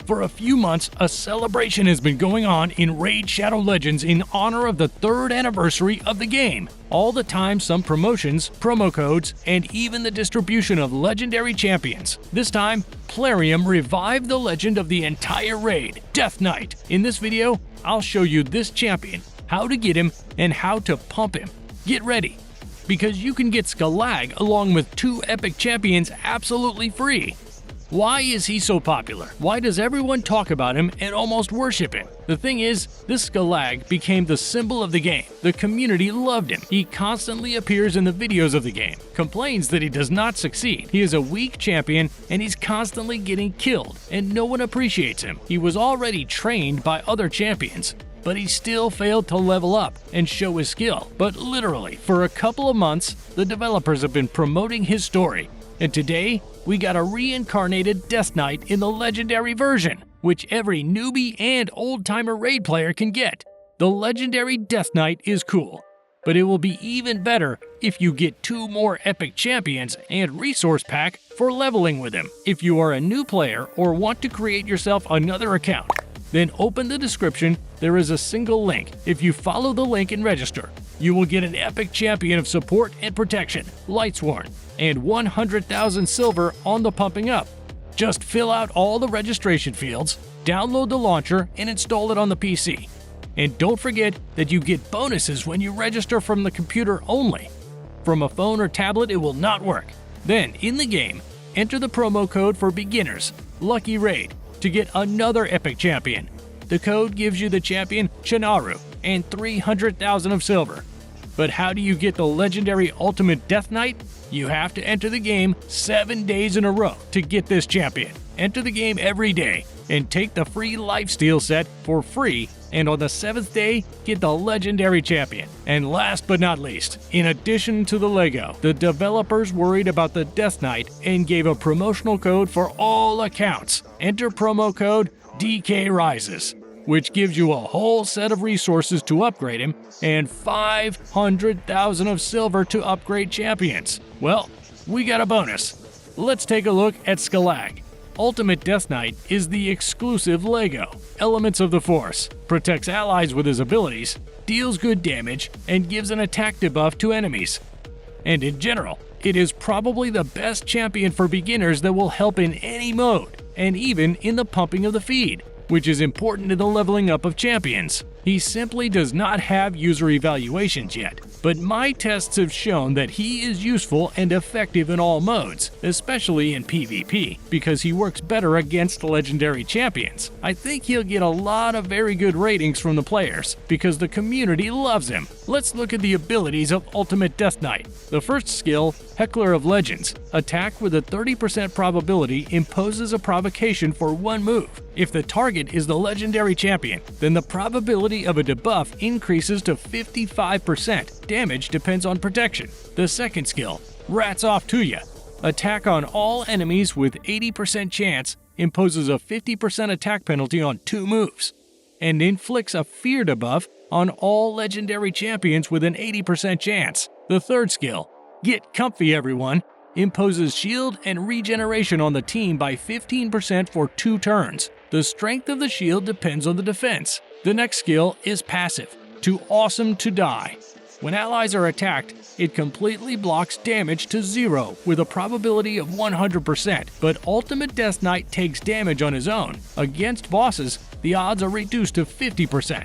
For a few months, a celebration has been going on in Raid Shadow Legends in honor of the 3rd anniversary of the game. All the time, some promotions, promo codes, and even the distribution of legendary champions. This time, Plarium revived the legend of the entire raid, Deathknight. In this video, I'll show you this champion, how to get him, and how to pump him. Get ready, because you can get Skelag along with 2 epic champions absolutely free. Why is he so popular? Why does everyone talk about him and almost worship him? The thing is, this Skelag became the symbol of the game. The community loved him. He constantly appears in the videos of the game, complains that he does not succeed. He is a weak champion and he's constantly getting killed, and no one appreciates him. He was already trained by other champions, but he still failed to level up and show his skill. But literally, for a couple of months, the developers have been promoting his story. And today, we got a reincarnated Deathknight in the legendary version, which every newbie and old-timer raid player can get. The legendary Deathknight is cool, but it will be even better if you get 2 more epic champions and resource pack for leveling with him. If you are a new player or want to create yourself another account, then open the description. There is a single link. If you follow the link and register, you will get an epic champion of support and protection, Lightsworn, and 100,000 silver on the pumping up. Just fill out all the registration fields, download the launcher, and install it on the PC. And don't forget that you get bonuses when you register from the computer only. From a phone or tablet, it will not work. Then, in the game, enter the promo code for beginners, Lucky Raid, to get another epic champion. The code gives you the champion Chinaru and 300,000 of silver. But how do you get the legendary Ultimate Deathknight? You have to enter the game 7 days in a row to get this champion. Enter the game every day and take the free lifesteal set for free, and on the 7th day, get the legendary champion. And last but not least, in addition to the Leggo, the developers worried about the Deathknight and gave a promotional code for all accounts. Enter promo code DK Rises, which gives you a whole set of resources to upgrade him and 500,000 of silver to upgrade champions. Well, we got a bonus. Let's take a look at Skelag. Ultimate Deathknight is the exclusive Leggo. Elements of the Force, protects allies with his abilities, deals good damage, and gives an attack debuff to enemies. And in general, it is probably the best champion for beginners that will help in any mode, and even in the pumping of the feed, which is important in the leveling up of champions. He simply does not have user evaluations yet, but my tests have shown that he is useful and effective in all modes, especially in PvP, because he works better against legendary champions. I think he'll get a lot of very good ratings from the players, because the community loves him. Let's look at the abilities of Ultimate Deathknight. The first skill, Heckler of Legends. Attack with a 30% probability imposes a provocation for 1 move. If the target is the legendary champion, then the probability of a debuff increases to 55%. Damage depends on protection. The second skill, Rats Off to Ya. Attack on all enemies with 80% chance, imposes a 50% attack penalty on 2 moves, and inflicts a fear debuff on all legendary champions with an 80% chance. The third skill, Get Comfy Everyone, imposes shield and regeneration on the team by 15% for 2 turns. The strength of the shield depends on the defense. The next skill is passive, Too Awesome to Die. When allies are attacked, it completely blocks damage to 0 with a probability of 100%, but Ultimate Deathknight takes damage on his own. Against bosses, the odds are reduced to 50%.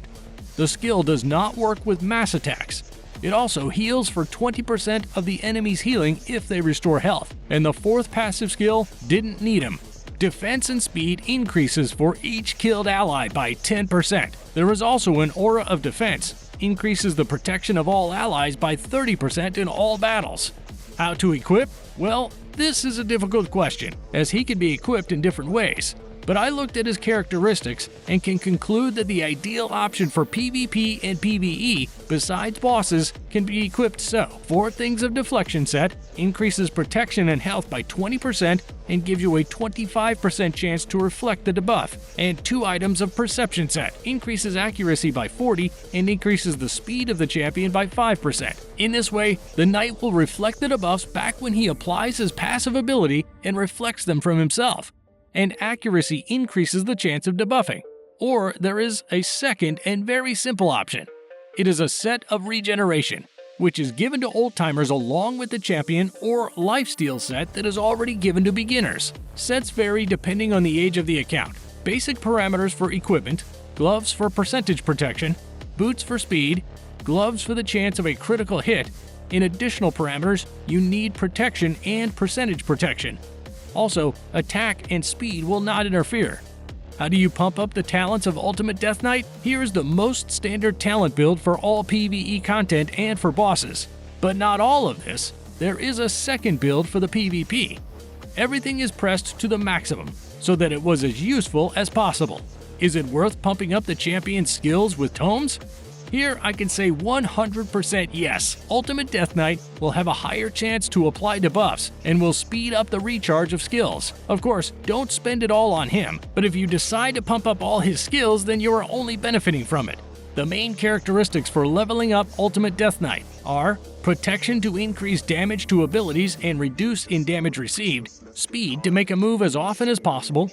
The skill does not work with mass attacks. It also heals for 20% of the enemy's healing if they restore health. And the fourth passive skill didn't need him. Defense and speed increases for each killed ally by 10%. There is also an Aura of Defense, increases the protection of all allies by 30% in all battles. How to equip? Well, this is a difficult question, as he can be equipped in different ways. But I looked at his characteristics and can conclude that the ideal option for PvP and PvE, besides bosses, can be equipped so. 4 Things of Deflection set increases protection and health by 20% and gives you a 25% chance to reflect the debuff. And 2 Items of Perception set increases accuracy by 40 and increases the speed of the champion by 5%. In this way, the knight will reflect the debuffs back when he applies his passive ability and reflects them from himself. and accuracy increases the chance of debuffing. Or there is a second and very simple option. It is a set of regeneration, which is given to old-timers along with the champion or lifesteal set that is already given to beginners. Sets vary depending on the age of the account. Basic parameters for equipment, gloves for percentage protection, boots for speed, gloves for the chance of a critical hit. In additional parameters, you need protection and percentage protection. Also, attack and speed will not interfere. How do you pump up the talents of Ultimate Deathknight? Here is the most standard talent build for all PvE content and for bosses. But not all of this. There is a second build for the PvP. Everything is pressed to the maximum, so that it was as useful as possible. Is it worth pumping up the champion's skills with tomes? Here I can say 100% yes. Ultimate Deathknight will have a higher chance to apply debuffs and will speed up the recharge of skills. Of course, don't spend it all on him, but if you decide to pump up all his skills, then you are only benefiting from it. The main characteristics for leveling up Ultimate Deathknight are protection to increase damage to abilities and reduce in damage received, speed to make a move as often as possible,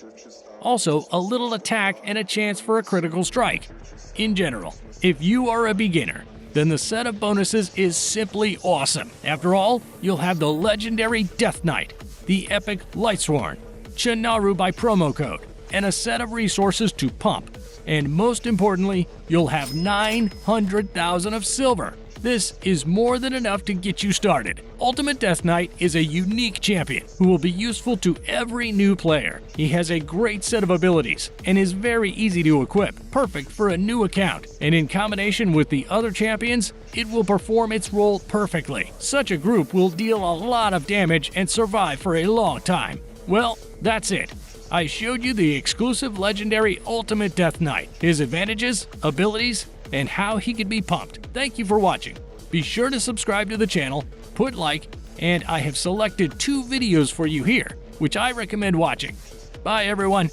also a little attack and a chance for a critical strike. In general, if you are a beginner, then the set of bonuses is simply awesome. After all, you'll have the legendary Deathknight, the epic Lightsworn, Chinaru by promo code, and a set of resources to pump. And most importantly, you'll have 900,000 of silver. This is more than enough to get you started. Ultimate Deathknight is a unique champion who will be useful to every new player. He has a great set of abilities and is very easy to equip, perfect for a new account. And in combination with the other champions, it will perform its role perfectly. Such a group will deal a lot of damage and survive for a long time. Well, that's it. I showed you the exclusive legendary Ultimate Deathknight, his advantages, abilities, and how he can be pumped. Thank you for watching. Be sure to subscribe to the channel, put like, and I have selected 2 videos for you here, which I recommend watching. Bye everyone!